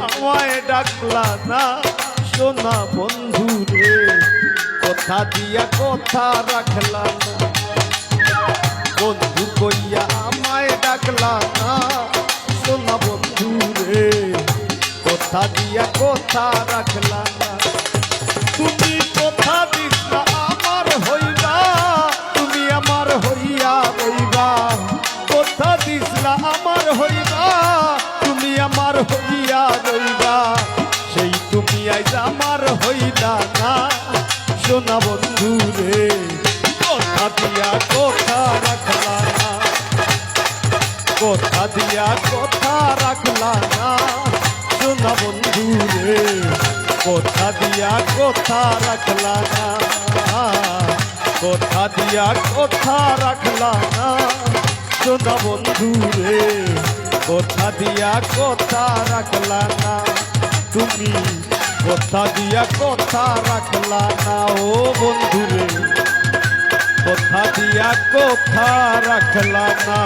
আমায় ডাকলা না সোনা বন্ধু রে, কথা দিয়া কথা রাখলা না, বন্ধু কইয়া আমায় ডাকলা না সোনা বন্ধু রে, কথা দিয়া কথা রাখলা না। তুমি কথা দিলা আমার হইবা, তুমি আমার হইয়া রইবা, কথা দিলা আমার হইবা, তুমি আমার হইয়া রইবা, সেই তুমি আজ আমার হইলা না সোনা বন্ধু রে, কথা দিয়া কথা রাখলা না, কথা দিয়া কথা রাখলা না সোনা বন্ধু রে, কথা দিয়া কথা রাখলা না, কথা দিয়া কথা রাখলা না সোনা বন্ধু রে, কথা দিয়া কথা রাখলা না, তুমি কথা দিয়া কথা রাখলা না ও বন্ধু রে, কথা দিয়া কথা রাখলা না।